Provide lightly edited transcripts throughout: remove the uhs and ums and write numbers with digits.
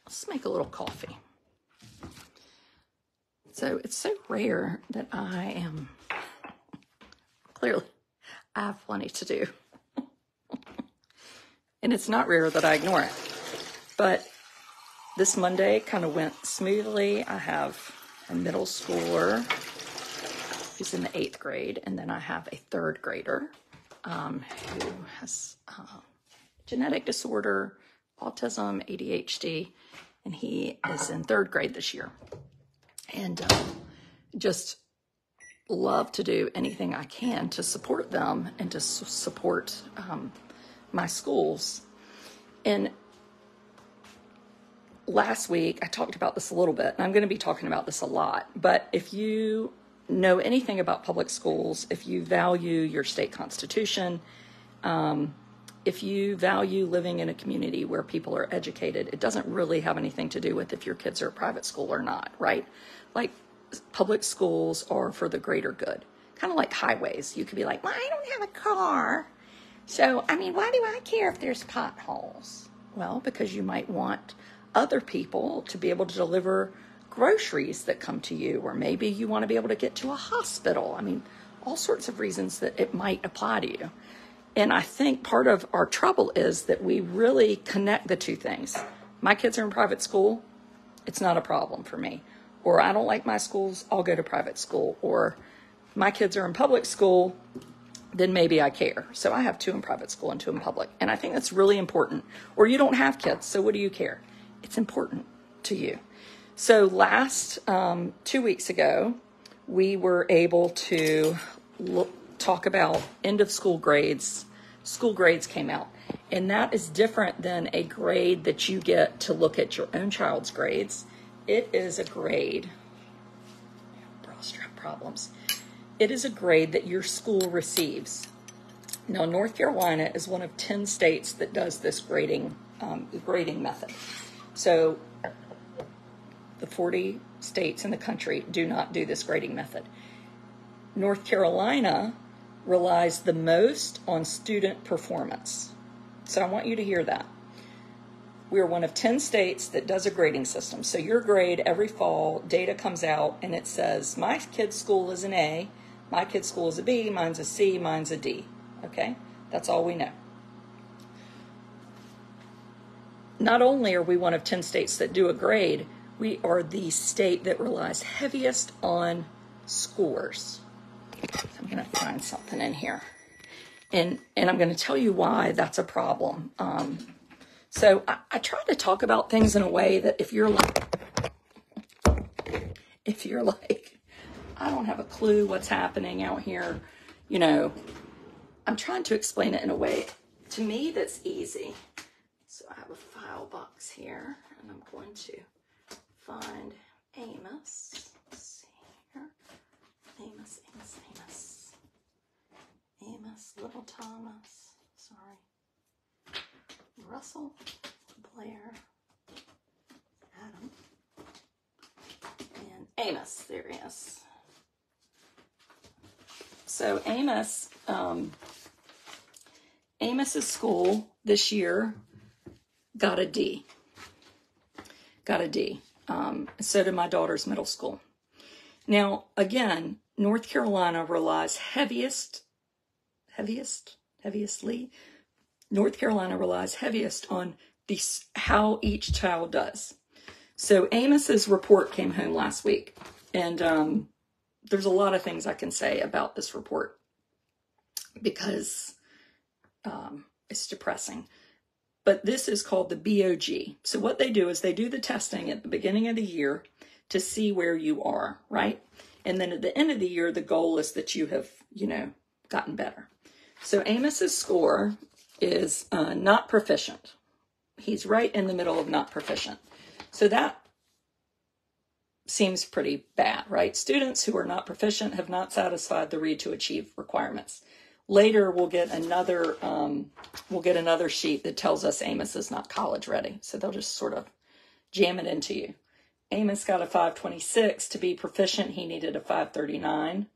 Let's make a little coffee. So it's so rare that I have plenty to do. And it's not rare that I ignore it. But this Monday kind of went smoothly. I have a middle schooler who's in the 8th grade, and then I have a 3rd grader who has genetic disorder, autism, ADHD, and he is in 3rd grade this year. And just love to do anything I can to support them and to support my schools. And last week, I talked about this a little bit, and I'm going to be talking about this a lot. But if you know anything about public schools, if you value your state constitution, if you value living in a community where people are educated, it doesn't really have anything to do with if your kids are at private school or not, right? Like, public schools are for the greater good. Kind of like highways. You could be like, well, I don't have a car. So, I mean, why do I care if there's potholes? Well, because you might want other people to be able to deliver groceries that come to you, or maybe you want to be able to get to a hospital. I mean, all sorts of reasons that it might apply to you. And I think part of our trouble is that we really connect the two things. My kids are in private school, it's not a problem for me. Or I don't like my schools, I'll go to private school. Or my kids are in public school, then maybe I care. So I have 2 in private school and 2 in public. And I think that's really important. Or you don't have kids, so what do you care? It's important to you. So last 2 weeks ago, we were able to talk about end of school grades. School grades came out. And that is different than a grade that you get to look at your own child's grades. It is a grade, bra strap problems. It is a grade that your school receives. Now, North Carolina is one of 10 states that does this grading method. So the 40 states in the country do not do this grading method. North Carolina relies the most on student performance. So I want you to hear that. We are one of 10 states that does a grading system. So your grade every fall, data comes out and it says, my kid's school is an A, my kid's school is a B, mine's a C, mine's a D. Okay? That's all we know. Not only are we one of 10 states that do a grade, we are the state that relies heaviest on scores. So I'm going to find something in here. And I'm going to tell you why that's a problem. So I try to talk about things in a way that if you're like, I don't have a clue what's happening out here, you know, I'm trying to explain it in a way, to me, that's easy. So I have a file box here, and I'm going to find Amos. Let's see here. Amos. Little Thomas. Sorry. Russell, Blair, Adam, and Amos. There he is. So Amos's school this year got a D. So did my daughter's middle school. Now, again, North Carolina relies North Carolina relies heaviest on how each child does. So Amos's report came home last week, and there's a lot of things I can say about this report because it's depressing. But this is called the BOG. So what they do is they do the testing at the beginning of the year to see where you are, right? And then at the end of the year, the goal is that you have, gotten better. So Amos's score is not proficient. He's right in the middle of not proficient. So that seems pretty bad, right? Students who are not proficient have not satisfied the read to achieve requirements. Later, we'll get another sheet that tells us Amos is not college ready. So they'll just sort of jam it into you. Amos got a 526. To be proficient, he needed a 539.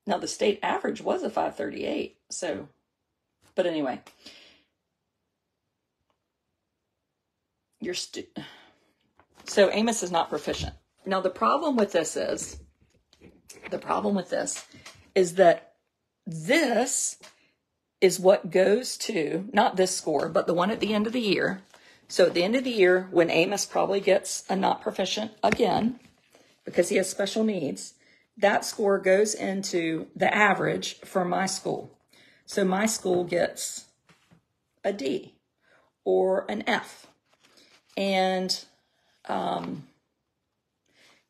Now, the state average was a 538. So, but anyway. So Amos is not proficient. Now the problem with this is that this is what goes to, not this score, but the one at the end of the year. So at the end of the year, when Amos probably gets a not proficient again, because he has special needs, that score goes into the average for my school. So my school gets a D or an F. And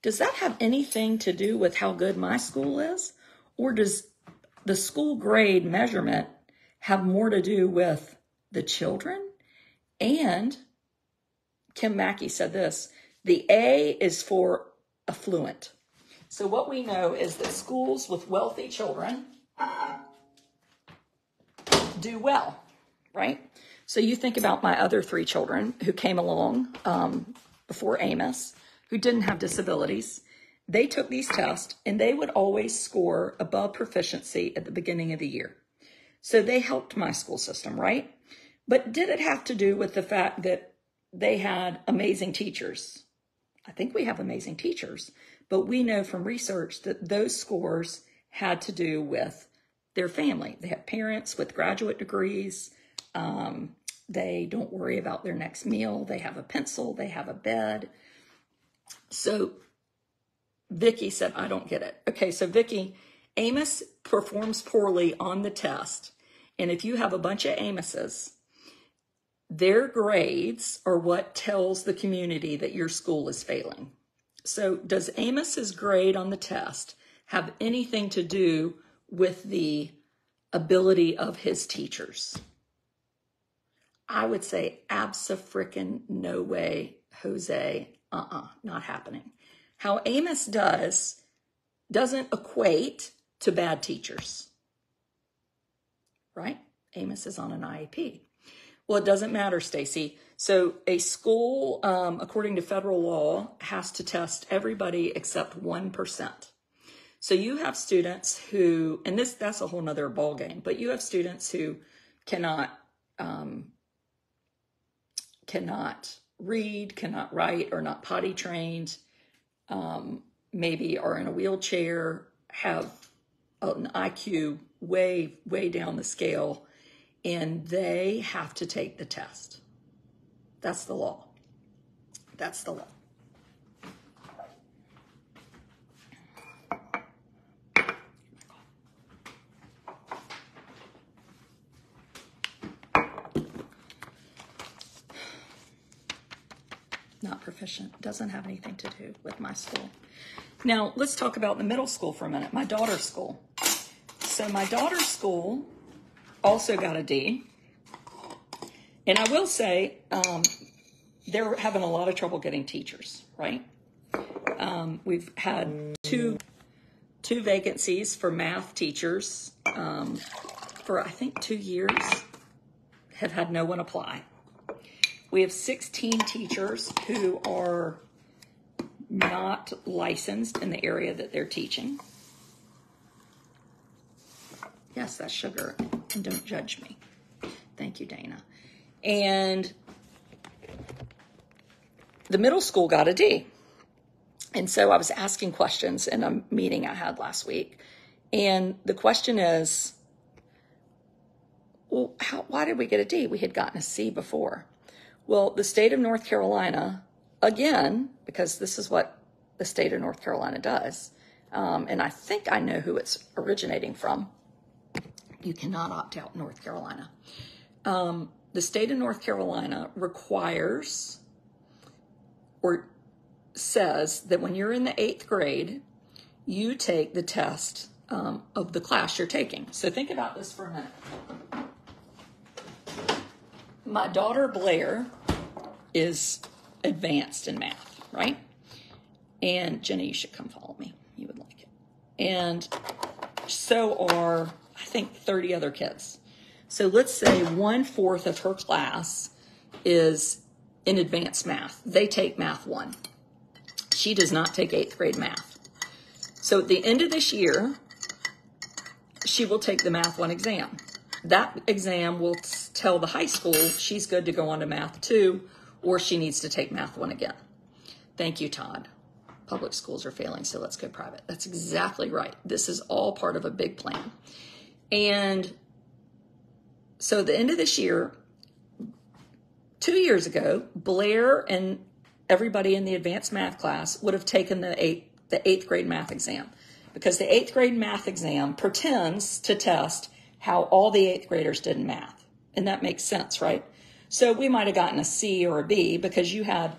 does that have anything to do with how good my school is? Or does the school grade measurement have more to do with the children? And Kim Mackey said this, the A is for affluent. So what we know is that schools with wealthy children do well, right? So you think about my other 3 children who came along before Amos, who didn't have disabilities. They took these tests and they would always score above proficiency at the beginning of the year. So they helped my school system, right? But did it have to do with the fact that they had amazing teachers? I think we have amazing teachers, but we know from research that those scores had to do with their family. They have parents with graduate degrees. They don't worry about their next meal. They have a pencil. They have a bed. So Vicky said, I don't get it. Okay, so Vicky, Amos performs poorly on the test. And if you have a bunch of Amoses, their grades are what tells the community that your school is failing. So does Amos's grade on the test have anything to do with the ability of his teachers? I would say abso-frickin' no way, Jose, not happening. How Amos doesn't equate to bad teachers, right? Amos is on an IEP. Well, it doesn't matter, Stacy. So a school, according to federal law, has to test everybody except 1%. So you have students who, and that's a whole nother ballgame, but you have students who cannot read, cannot write, or not potty trained, maybe are in a wheelchair, have an IQ way, way down the scale, and they have to take the test. That's the law. That's the law. Not proficient. Doesn't have anything to do with my school. Now, let's talk about the middle school for a minute. My daughter's school. So my daughter's school also got a D. And I will say, they're having a lot of trouble getting teachers, right? We've had two vacancies for math teachers for, I think, 2 years, have had no one apply. We have 16 teachers who are not licensed in the area that they're teaching. Yes, that's sugar, and don't judge me. Thank you, Dana. And the middle school got a D. And so I was asking questions in a meeting I had last week. And the question is, well, why did we get a D? We had gotten a C before. Well, the state of North Carolina, again, because this is what the state of North Carolina does, and I think I know who it's originating from. You cannot opt out North Carolina. The state of North Carolina requires or says that when you're in the 8th grade, you take the test of the class you're taking. So think about this for a minute. My daughter Blair is advanced in math, right? And Jenny, you should come follow me. You would like it. And so are, I think, 30 other kids. So let's say 1/4 of her class is in advanced math. They take math 1. She does not take 8th grade math. So at the end of this year, she will take the math 1 exam. That exam will tell the high school she's good to go on to math 2 or she needs to take Math 1 again. Thank you, Todd. Public schools are failing, so let's go private. That's exactly right. This is all part of a big plan. And so at the end of this year, 2 years ago, Blair and everybody in the advanced math class would have taken the eighth grade math exam, because the eighth grade math exam pretends to test how all the eighth graders did in math. And that makes sense, right? So we might have gotten a C or a B because you had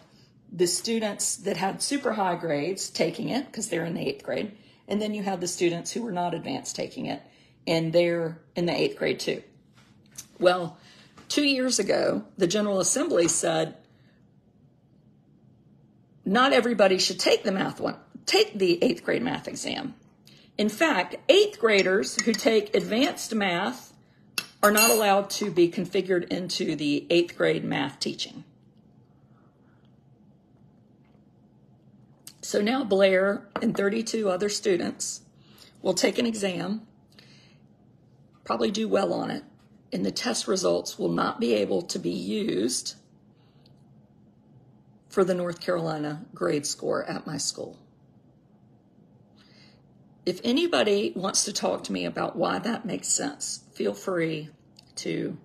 the students that had super high grades taking it because they're in the eighth grade. And then you had the students who were not advanced taking it, and they're in the eighth grade too. Well, 2 years ago, the General Assembly said not everybody should take the eighth grade math exam. In fact, eighth graders who take advanced math are not allowed to be configured into the eighth grade math teaching. So now Blair and 32 other students will take an exam, probably do well on it, and the test results will not be able to be used for the North Carolina grade score at my school. If anybody wants to talk to me about why that makes sense, feel free to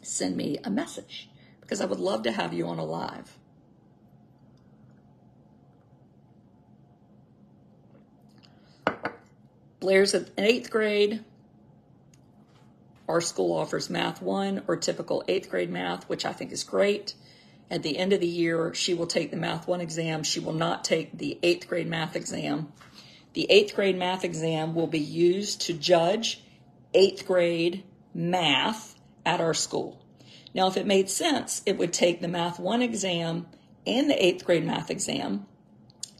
send me a message, because I would love to have you on a live. Blair's in eighth grade. Our school offers Math 1 or typical eighth grade math, which I think is great. At the end of the year, she will take the Math 1 exam. She will not take the eighth grade math exam. The eighth grade math exam will be used to judge eighth grade math at our school. Now, if it made sense, it would take the Math 1 exam and the eighth grade math exam,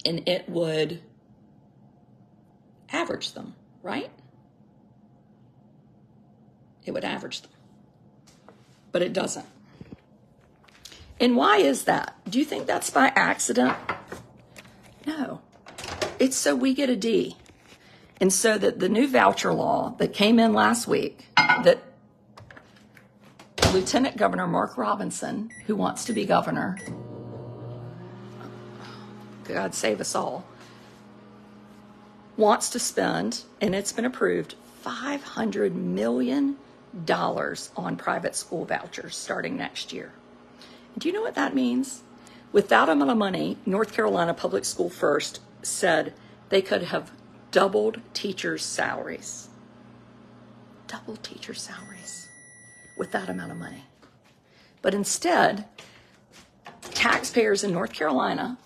and it would average them, right? It would average them, but it doesn't. And why is that? Do you think that's by accident? No, it's so we get a D. And so that the new voucher law that came in last week, that Lieutenant Governor Mark Robinson, who wants to be governor, God save us all, wants to spend, and it's been approved, $500 million on private school vouchers starting next year. And do you know what that means? With that amount of money, North Carolina Public School First said they could have doubled teachers' salaries. Double teachers' salaries with that amount of money. But instead, taxpayers in North Carolina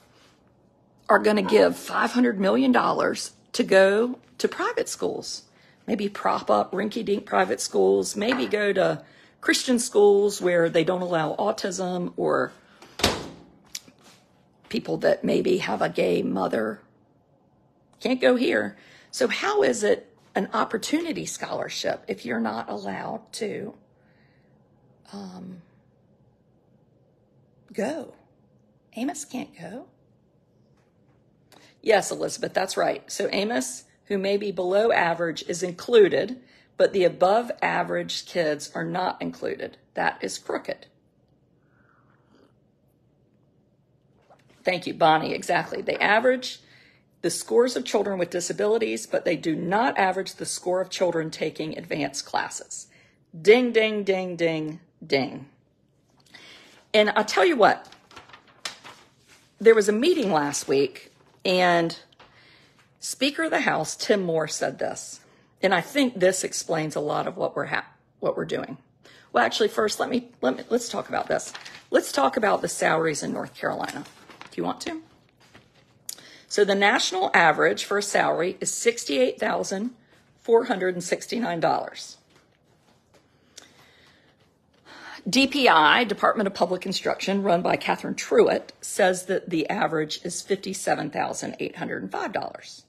are going to give $500 million to go to private schools. Maybe prop up rinky-dink private schools, maybe go to Christian schools where they don't allow autism, or people that maybe have a gay mother. Can't go here. So how is it an opportunity scholarship if you're not allowed to go? Amos can't go. Yes, Elizabeth, that's right. So Amos, who may be below average, is included, but the above average kids are not included. That is crooked. Thank you, Bonnie. Exactly. They average the scores of children with disabilities, but they do not average the score of children taking advanced classes. Ding, ding, ding, ding, ding. And I'll tell you what, there was a meeting last week, and Speaker of the House, Tim Moore, said this, and I think this explains a lot of what we're doing. Well, actually, first, let's talk about this. Let's talk about the salaries in North Carolina. Do you want to? So the national average for a salary is $68,469. DPI, Department of Public Instruction, run by Catherine Truitt, says that the average is $57,805.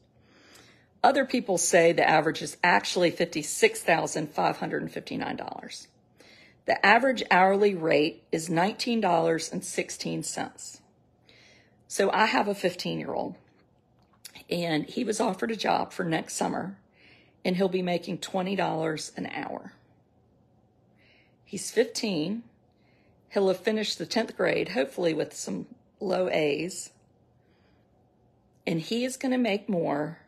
Other people say the average is actually $56,559. The average hourly rate is $19.16. So I have a 15-year-old, and he was offered a job for next summer, and he'll be making $20 an hour. He's 15. He'll have finished the 10th grade, hopefully with some low A's. And he is going to make more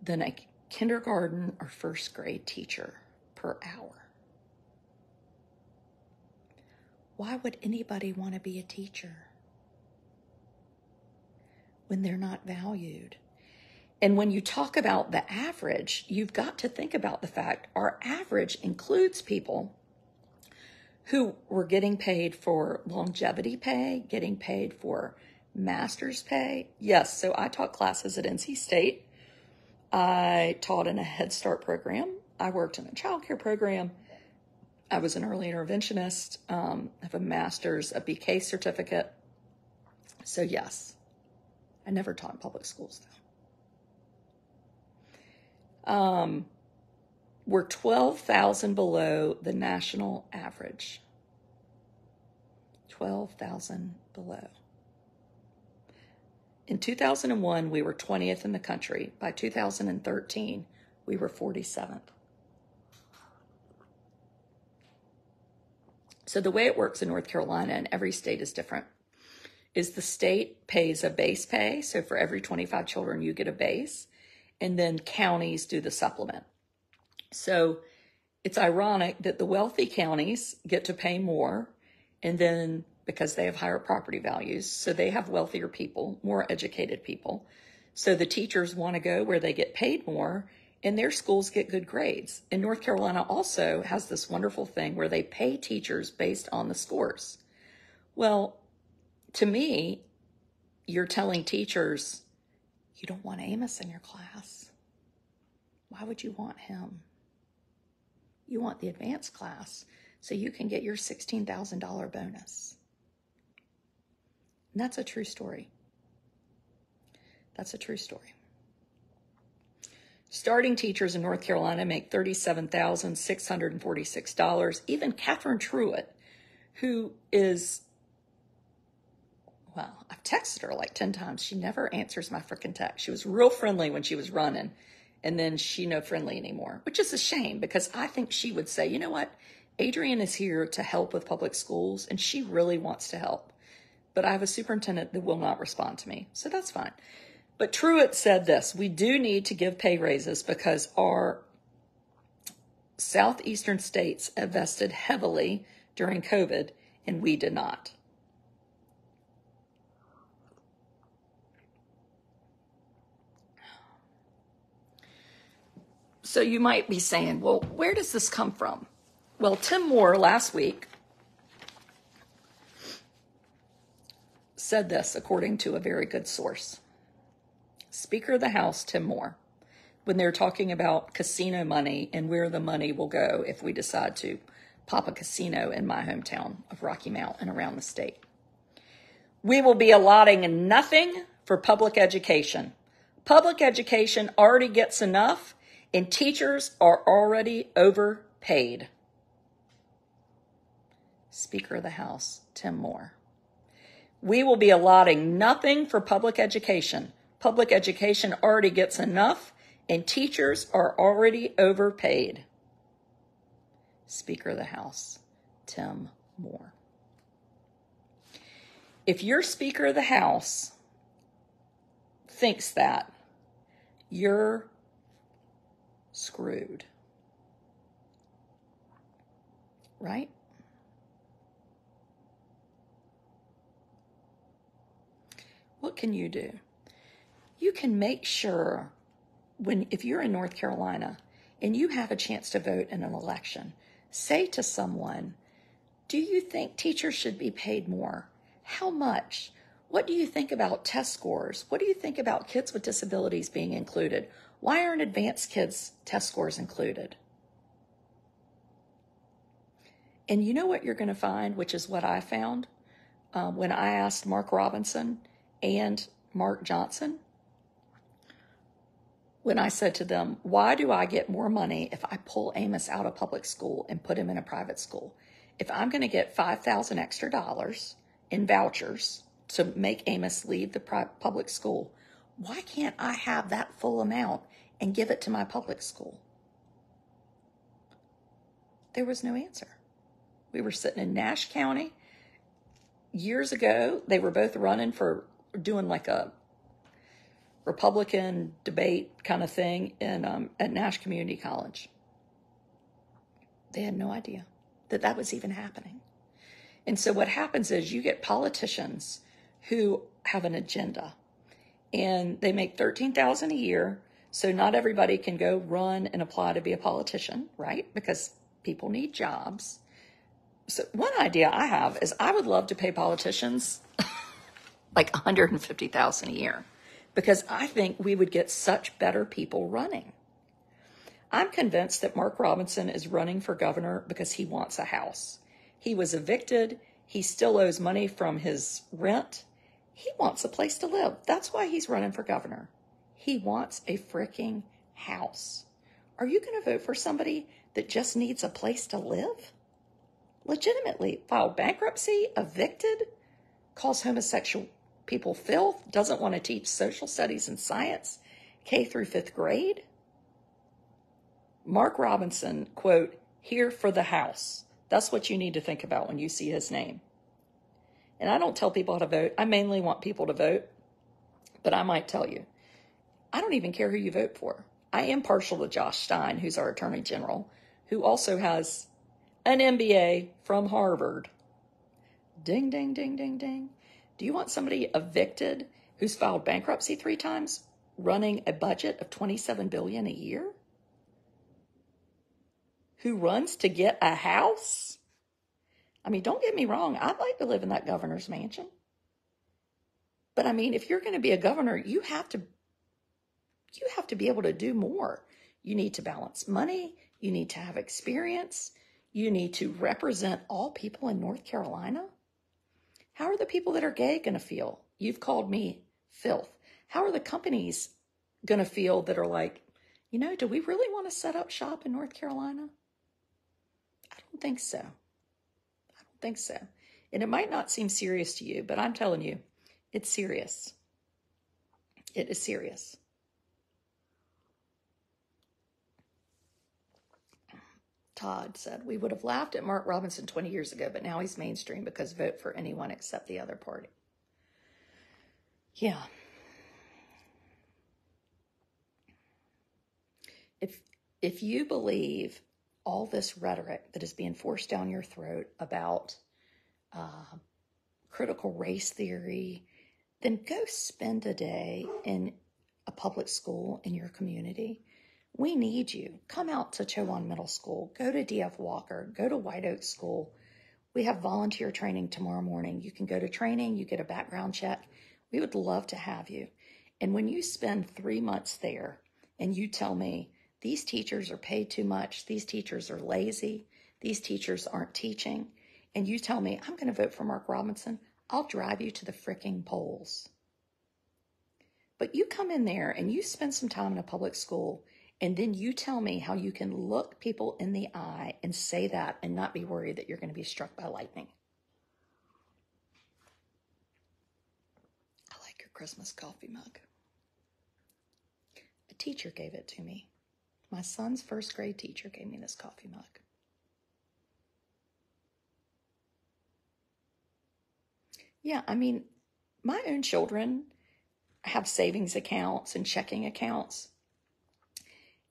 than a kindergarten or first grade teacher per hour. Why would anybody want to be a teacher when they're not valued? And when you talk about the average, you've got to think about the fact our average includes people who were getting paid for longevity pay, getting paid for master's pay. Yes, so I taught classes at NC State. I taught in a Head Start program. I worked in a child care program. I was an early interventionist. I have a master's, a BK certificate. So yes, I never taught in public schools though. We're 12,000 below the national average. 12,000 below. In 2001, we were 20th in the country. By 2013, we were 47th. So the way it works in North Carolina, and every state is different, is the state pays a base pay. So for every 25 children, you get a base. And then counties do the supplement. So it's ironic that the wealthy counties get to pay more, and then because they have higher property values, so they have wealthier people, more educated people. So the teachers want to go where they get paid more, and their schools get good grades. And North Carolina also has this wonderful thing where they pay teachers based on the scores. Well, to me, you're telling teachers, you don't want Amos in your class. Why would you want him? You want the advanced class so you can get your $16,000 bonus. And that's a true story. That's a true story. Starting teachers in North Carolina make $37,646. Even Catherine Truitt, who is, well, I've texted her like 10 times. She never answers my frickin' text. She was real friendly when she was running, and then she no friendly anymore, which is a shame because I think she would say, you know what? Adrienne is here to help with public schools, and she really wants to help. But I have a superintendent that will not respond to me, so that's fine. But Truitt said this: we do need to give pay raises because our southeastern states invested heavily during COVID, and we did not. So you might be saying, well, where does this come from? Well, Tim Moore last week said this according to a very good source. Speaker of the House, Tim Moore, when they're talking about casino money and where the money will go if we decide to pop a casino in my hometown of Rocky Mount and around the state. We will be allotting nothing for public education. Public education already gets enough, and teachers are already overpaid. Speaker of the House, Tim Moore. We will be allotting nothing for public education. Public education already gets enough, and teachers are already overpaid. Speaker of the House, Tim Moore. If your Speaker of the House thinks that, you're screwed. Right? What can you do? You can make sure if you're in North Carolina and you have a chance to vote in an election, say to someone, do you think teachers should be paid more? How much? What do you think about test scores? What do you think about kids with disabilities being included? Why aren't advanced kids' test scores included? And you know what you're going to find, which is what I found when I asked Mark Robinson and Mark Johnson, when I said to them, why do I get more money if I pull Amos out of public school and put him in a private school? If I'm going to get $5,000 extra in vouchers to make Amos leave the public school, why can't I have that full amount and give it to my public school? There was no answer. We were sitting in Nash County. Years ago, they were both running for doing like a Republican debate kind of thing at Nash Community College. They had no idea that that was even happening. And so what happens is you get politicians who have an agenda, and they make $13,000 a year. So not everybody can go run and apply to be a politician, right? Because people need jobs. So one idea I have is I would love to pay politicians like $150,000 a year, because I think we would get such better people running. I'm convinced that Mark Robinson is running for governor because he wants a house. He was evicted. He still owes money from his rent. He wants a place to live. That's why he's running for governor. He wants a freaking house. Are you going to vote for somebody that just needs a place to live? Legitimately filed bankruptcy, evicted, calls homosexual people filth, doesn't want to teach social studies and science, K through 5th grade? Mark Robinson, quote, here for the house. That's what you need to think about when you see his name. And I don't tell people how to vote. I mainly want people to vote. But I might tell you, I don't even care who you vote for. I am partial to Josh Stein, who's our Attorney General, who also has an MBA from Harvard. Ding, ding, ding, ding, ding. Do you want somebody evicted who's filed bankruptcy 3 times, running a budget of $27 billion a year? Who runs to get a house? I mean, don't get me wrong. I'd like to live in that governor's mansion. But I mean, if you're going to be a governor, you have to be able to do more. You need to balance money. You need to have experience. You need to represent all people in North Carolina. How are the people that are gay going to feel? You've called me filth. How are the companies going to feel that are like, you know, do we really want to set up shop in North Carolina? I don't think so. I don't think so. And it might not seem serious to you, but I'm telling you, it's serious. It is serious. Todd said, we would have laughed at Mark Robinson 20 years ago, but now he's mainstream because vote for anyone except the other party. Yeah. If you believe all this rhetoric that is being forced down your throat about critical race theory, then go spend a day in a public school in your community. We need you. Come out to Chowan Middle School. Go to D.F. Walker. Go to White Oak School. We have volunteer training tomorrow morning. You can go to training. You get a background check. We would love to have you. And when you spend 3 months there and you tell me, these teachers are paid too much, these teachers are lazy, these teachers aren't teaching, and you tell me, I'm going to vote for Mark Robinson, I'll drive you to the fricking polls. But you come in there and you spend some time in a public school, and then you tell me how you can look people in the eye and say that and not be worried that you're going to be struck by lightning. I like your Christmas coffee mug. A teacher gave it to me. My son's first grade teacher gave me this coffee mug. Yeah, I mean, my own children have savings accounts and checking accounts,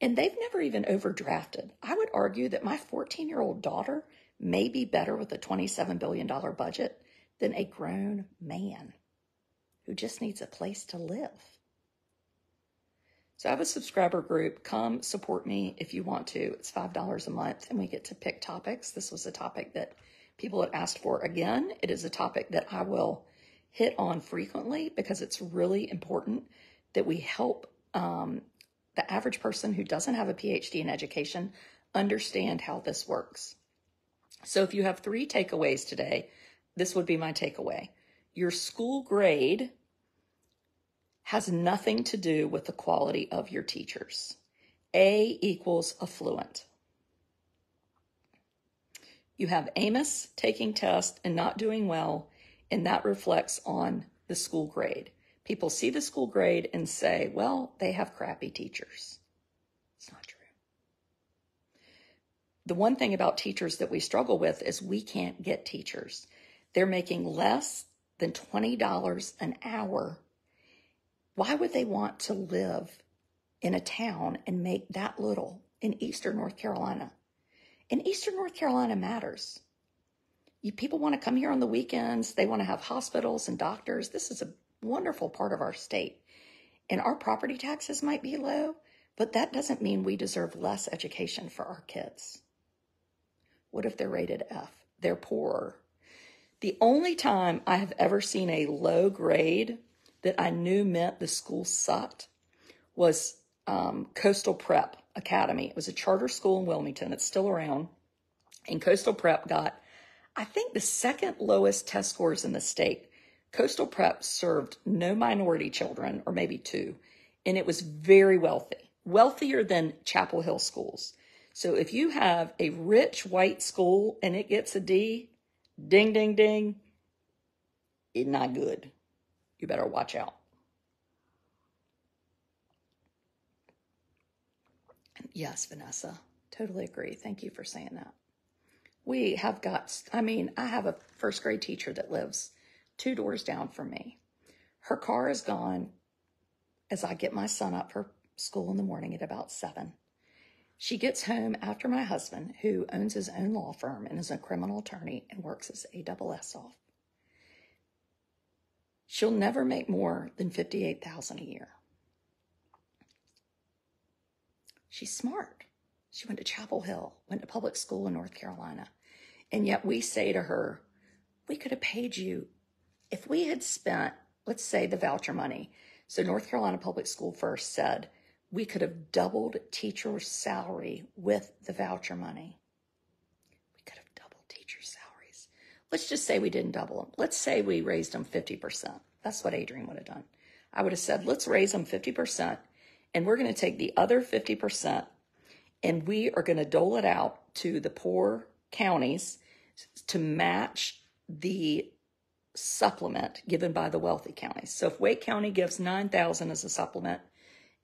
and they've never even overdrafted. I would argue that my 14-year-old daughter may be better with a $27 billion budget than a grown man who just needs a place to live. So I have a subscriber group. Come support me if you want to. It's $5 a month, and we get to pick topics. This was a topic that people had asked for. Again, it is a topic that I will hit on frequently because it's really important that we help the average person who doesn't have a PhD in education understand how this works. So if you have 3 takeaways today, this would be my takeaway. Your school grade has nothing to do with the quality of your teachers. A equals affluent. You have Amos taking tests and not doing well, and that reflects on the school grade. People see the school grade and say, well, they have crappy teachers. It's not true. the one thing about teachers that we struggle with is we can't get teachers. They're making less than $20 an hour. Why would they want to live in a town and make that little in Eastern North Carolina? And Eastern North Carolina matters. People want to come here on the weekends. They want to have hospitals and doctors. This is a wonderful part of our state. And our property taxes might be low, but that doesn't mean we deserve less education for our kids. What if they're rated F? They're poorer. The only time I have ever seen a low grade that I knew meant the school sucked was Coastal Prep Academy. It was a charter school in Wilmington. It's still around. And Coastal Prep got, I think, the second lowest test scores in the state. Coastal Prep served no minority children, or maybe two, and it was very wealthy, wealthier than Chapel Hill schools. So if you have a rich white school and it gets a D, ding, ding, ding, it's not good. You better watch out. Yes, Vanessa, totally agree. Thank you for saying that. We have got, I have a first grade teacher that lives 2 doors down from me. Her car is gone as I get my son up for school in the morning at about 7. She gets home after my husband, who owns his own law firm and is a criminal attorney and works his ASS off. She'll never make more than $58,000 a year. She's smart. She went to Chapel Hill, went to public school in North Carolina. And yet we say to her, we could have paid you if we had spent, let's say, the voucher money. So North Carolina Public School First said, we could have doubled teachers' salary with the voucher money. We could have doubled teachers' salaries. Let's just say we didn't double them. Let's say we raised them 50%. That's what Adrienne would have done. I would have said, let's raise them 50%, and we're going to take the other 50%, and we are going to dole it out to the poor counties to match the supplement given by the wealthy counties. So if Wake County gives $9,000 as a supplement,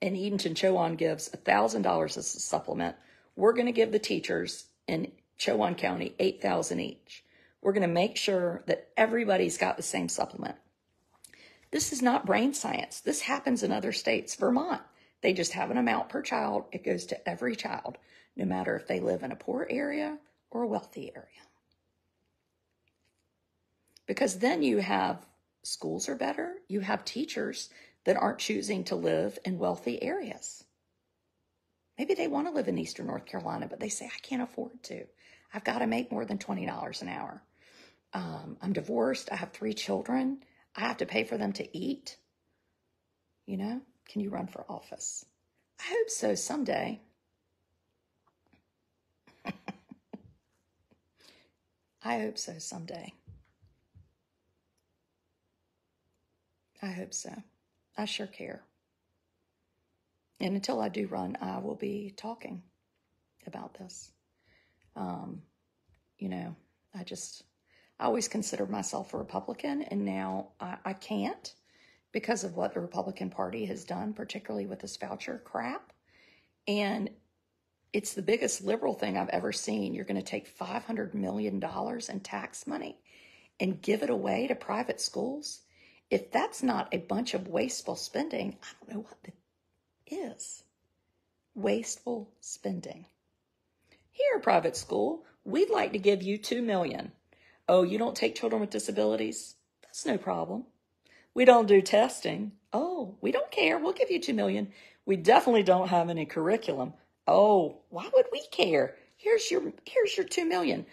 and Edenton-Chowan gives $1,000 as a supplement, we're going to give the teachers in Chowan County $8,000 each. We're going to make sure that everybody's got the same supplement. This is not brain science. This happens in other states. Vermont, they just have an amount per child. It goes to every child, no matter if they live in a poor area or a wealthy area. Because then you have schools are better. You have teachers that aren't choosing to live in wealthy areas. Maybe they want to live in Eastern North Carolina, but they say, I can't afford to. I've got to make more than $20 an hour. I'm divorced. I have 3 children. I have to pay for them to eat. You know, can you run for office? I hope so someday. I hope so someday. I hope so. I sure care. And until I do run, I will be talking about this. You know, I always considered myself a Republican, and now I can't because of what the Republican Party has done, particularly with this voucher crap. And it's the biggest liberal thing I've ever seen. You're going to take $500 million in tax money and give it away to private schools. If that's not a bunch of wasteful spending, I don't know what it is. Wasteful spending. Here, private school, we'd like to give you $2 million. Oh, you don't take children with disabilities? That's no problem. We don't do testing. Oh, we don't care. We'll give you $2 million. We definitely don't have any curriculum. Oh, why would we care? Here's your $2 million.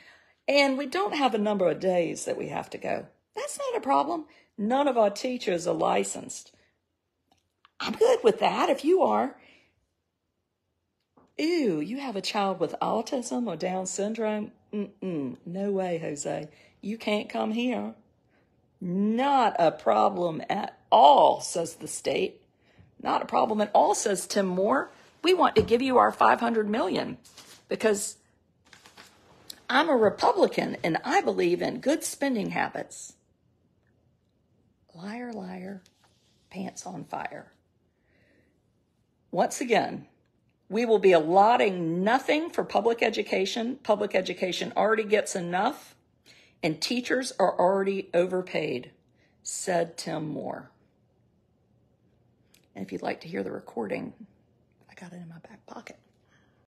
And we don't have a number of days that we have to go. That's not a problem. None of our teachers are licensed. I'm good with that if you are. Ew, you have a child with autism or Down syndrome? No way, Jose. You can't come here. Not a problem at all, says the state. Not a problem at all, says Tim Moore. We want to give you our $500 million because I'm a Republican and I believe in good spending habits. Liar, liar, pants on fire. Once again, We will be allotting nothing for public education. Public education already gets enough, and teachers are already overpaid, said Tim Moore. And if you'd like to hear the recording, I got it in my back pocket.